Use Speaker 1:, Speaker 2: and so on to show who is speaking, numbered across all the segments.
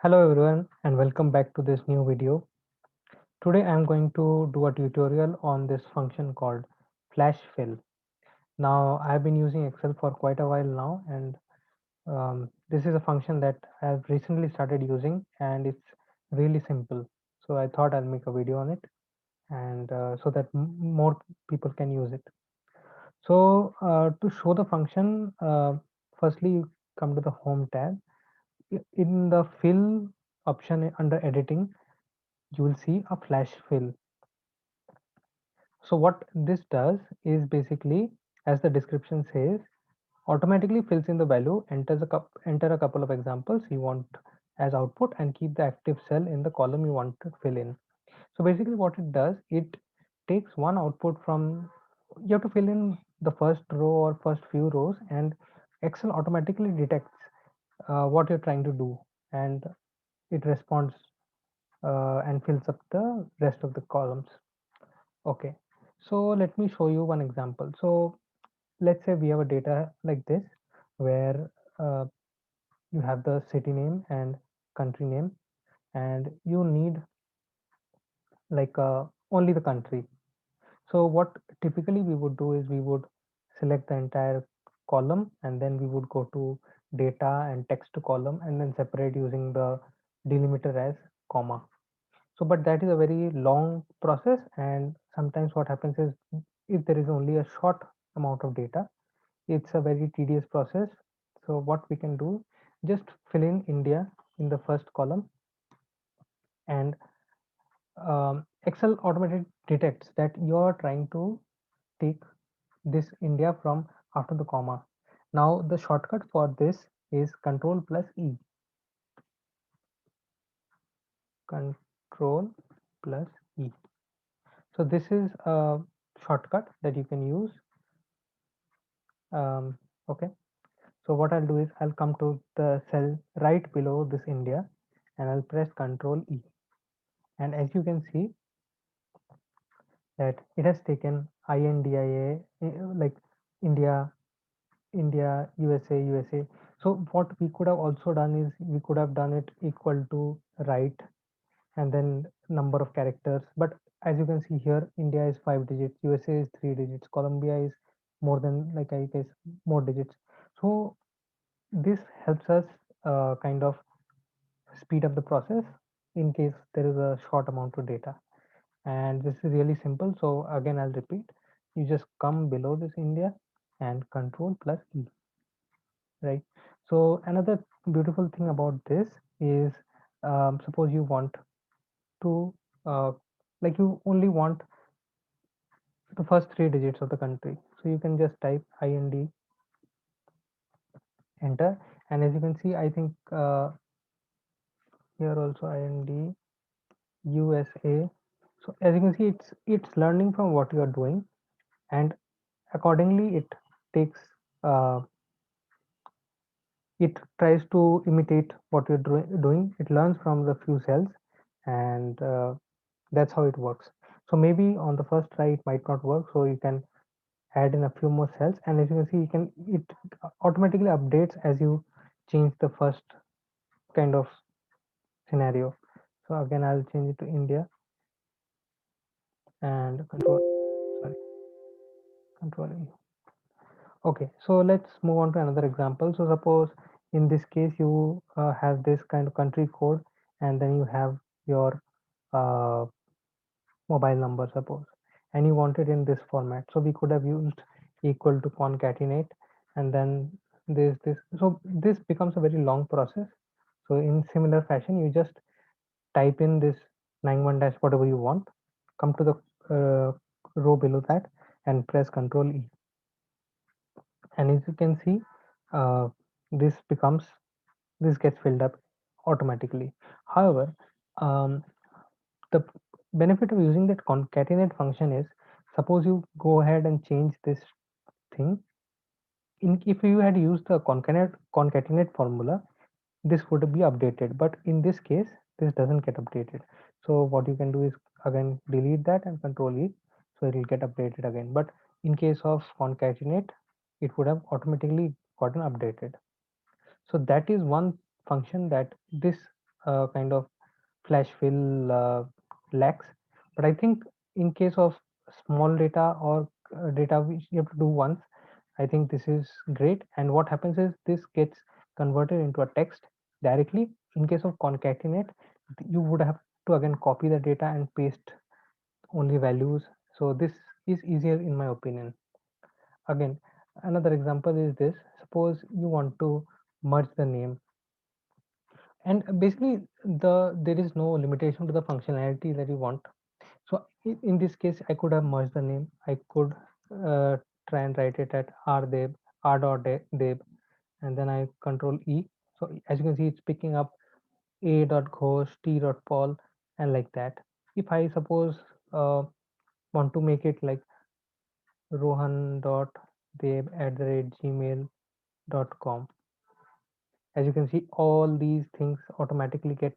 Speaker 1: Hello everyone and welcome back to this new video. Today I am going to do a tutorial on this function called flash fill. Now I have been using Excel for quite a while now and this is a function that I have recently started using and it's really simple. So I thought I'll make a video on it and so that more people can use it. So to show the function, firstly you come to the home tab. In the fill option under editing you will see a flash fill. So what this does is basically, as the description says, automatically fills in the value, enter a couple of examples you want as output and keep the active cell in the column you want to fill in. So basically what it does, it takes one output from, you have to fill in the first row or first few rows, and Excel automatically detects what you're trying to do, and it responds and fills up the rest of the columns. Okay, so let me show you one example. So let's say we have a data like this where you have the city name and country name, and you need like only the country. So what typically we would do is we would select the entire column and then we would go to data and text column and then separate using the delimiter as comma. So but that is a very long process, and sometimes what happens is if there is only a short amount of data, it's a very tedious process. So what we can do, just fill in India in the first column, and Excel automated detects that you're trying to take this India from after the comma. Now the shortcut for this is Control plus E. Control plus E. So this is a shortcut that you can use. Okay. So what I'll do is I'll come to the cell right below this India and I'll press Control E. And as you can see that it has taken INDIA like India, India, USA, USA. So what we could have also done is we could have done it equal to right and then number of characters. But as you can see here, India is 5 digits, USA is 3 digits, Colombia is more than like I guess more digits. So this helps us kind of speed up the process in case there is a short amount of data. And this is really simple. So again, I'll repeat. You just come below this India and Control plus E, right? So another beautiful thing about this is, suppose you want to, like you only want the first 3 digits of the country. So you can just type IND, enter. And as you can see, I think here also IND, USA. So as you can see, it's learning from what you are doing, and accordingly takes uh, it tries to imitate what you're doing. It learns from the few cells, and that's how it works. So maybe on the first try it might not work, so you can add in a few more cells, and as you can see, you can it automatically updates as you change the first kind of scenario. So again, I'll change it to India and control E. Okay, so let's move on to another example. So suppose in this case you have this kind of country code and then you have your uh, mobile number, suppose, and you want it in this format. So we could have used equal to concatenate, and then there's this. So this becomes a very long process. So in similar fashion, you just type in this 91 dash whatever you want, come to the row below that and press Control E, and as you can see, uh, this becomes this gets filled up automatically. However, um, the benefit of using that concatenate function is, suppose you go ahead and change this thing. If you had used the concatenate formula, this would be updated, but in this case this doesn't get updated. So what you can do is again delete that and Control E, so it will get updated again. But in case of concatenate, it would have automatically gotten updated. So that is one function that this kind of flash fill lacks. But I think in case of small data or data which you have to do once, I think this is great. And what happens is this gets converted into a text directly. In case of concatenate, you would have to again copy the data and paste only values. So this is easier in my opinion. Again, another example is this. Suppose you want to merge the name, and basically there is no limitation to the functionality that you want. So in this case, I could have merged the name. I could uh, try and write it at rdeb, r.deb, and then I control E. So as you can see, it's picking up a.ghosh, t.paul, and like that. If I suppose want to make it like rohan.deb@gmail.com, as you can see, all these things automatically get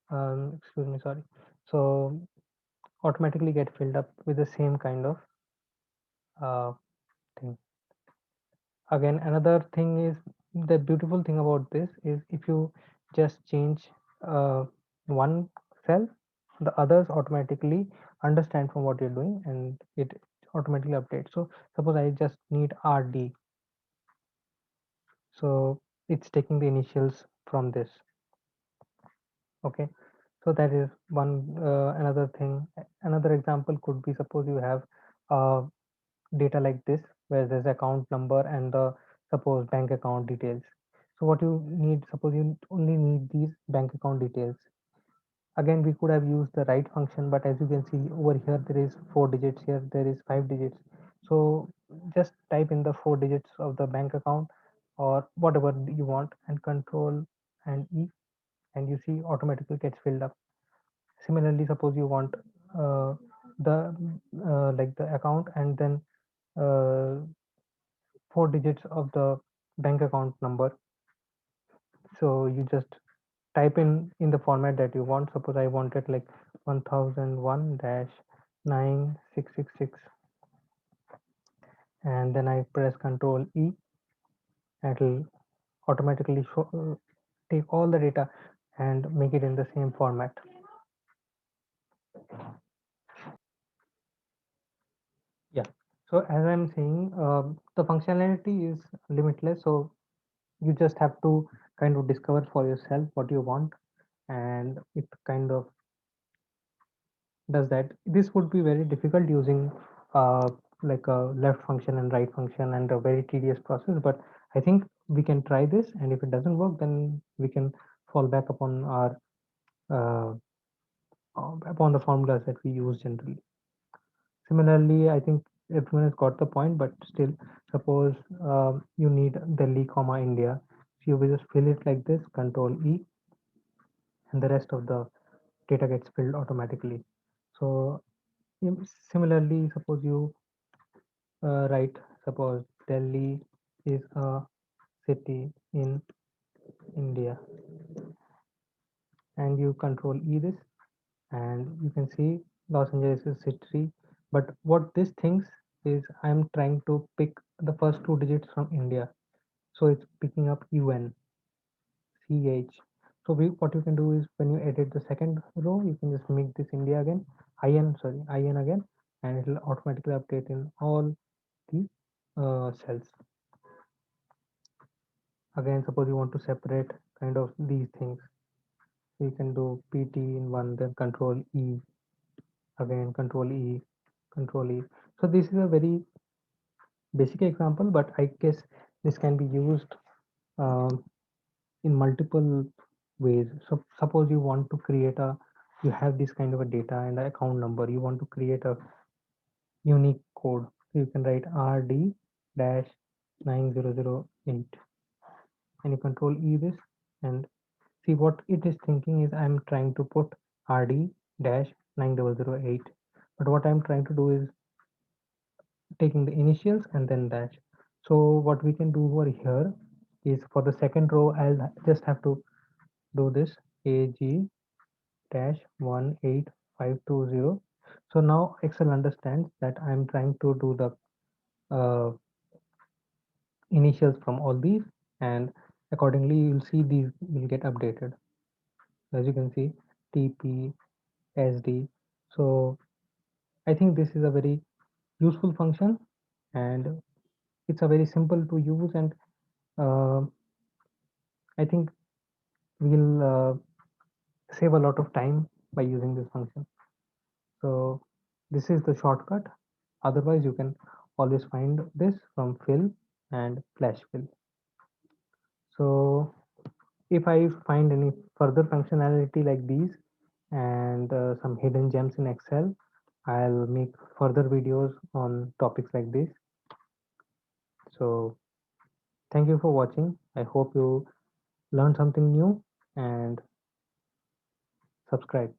Speaker 1: excuse me, sorry. So automatically get filled up with the same kind of uh, thing. Again, another thing is, the beautiful thing about this is if you just change uh, one cell, the others automatically understand from what you're doing and it automatically updates. So suppose I just need RD, so it's taking the initials from this. Okay, so that is one another thing. Another example could be, suppose you have uh, data like this where there's account number and the suppose bank account details. So what you need, suppose you only need these bank account details. Again, we could have used the write function, but as you can see over here, there is 4 digits, here there is 5 digits. So just type in the 4 digits of the bank account or whatever you want and control and E, and you see automatically gets filled up. Similarly, suppose you want the like the account and then uh, 4 digits of the bank account number. So you just type in the format that you want. Suppose I wanted like 1001 dash 9666, and then I press Control E. It'll automatically take all the data and make it in the same format. Yeah. So as I'm saying, the functionality is limitless. So you just have to kind of discover for yourself what you want, and it kind of does that. This would be very difficult using uh, like a left function and right function and a very tedious process. But I think we can try this, and if it doesn't work, then we can fall back upon our uh, upon the formulas that we use generally. Similarly, I think everyone has got the point, but still, suppose you need Delhi, comma India. So you will just fill it like this, Control E, and the rest of the data gets filled automatically. So similarly, suppose you write, suppose Delhi is a city in India, and you control E this, and you can see Los Angeles is city. But what this thinks is I'm trying to pick the first 2 digits from India, so it's picking up UN, CH. So what you can do is when you edit the second row, you can just make this India again, IN again, and it will automatically update in all the cells. Again, suppose you want to separate kind of these things, so you can do PT in one, then Control E, again Control E, Control E. So this is a very basic example, but I guess this can be used um, in multiple ways. So suppose you want to create a, you have this kind of a data and an account number, you want to create a unique code. So you can write RD dash 9008, and you control E this, and see what it is thinking is I'm trying to put RD dash 9008, but what I'm trying to do is taking the initials and then dash. So what we can do over here is for the second row, I'll just have to do this AG dash 18520. So now Excel understands that I'm trying to do the initials from all these, and accordingly you'll see these will get updated. as you can see, TP, SD. So I think this is a very useful function, and it's a very simple to use, and uh, I think we'll save a lot of time by using this function. So this is the shortcut. Otherwise, you can always find this from fill and flash fill. So if I find any further functionality like these and some hidden gems in Excel, I'll make further videos on topics like this. So thank you for watching. I hope you learned something new and subscribe.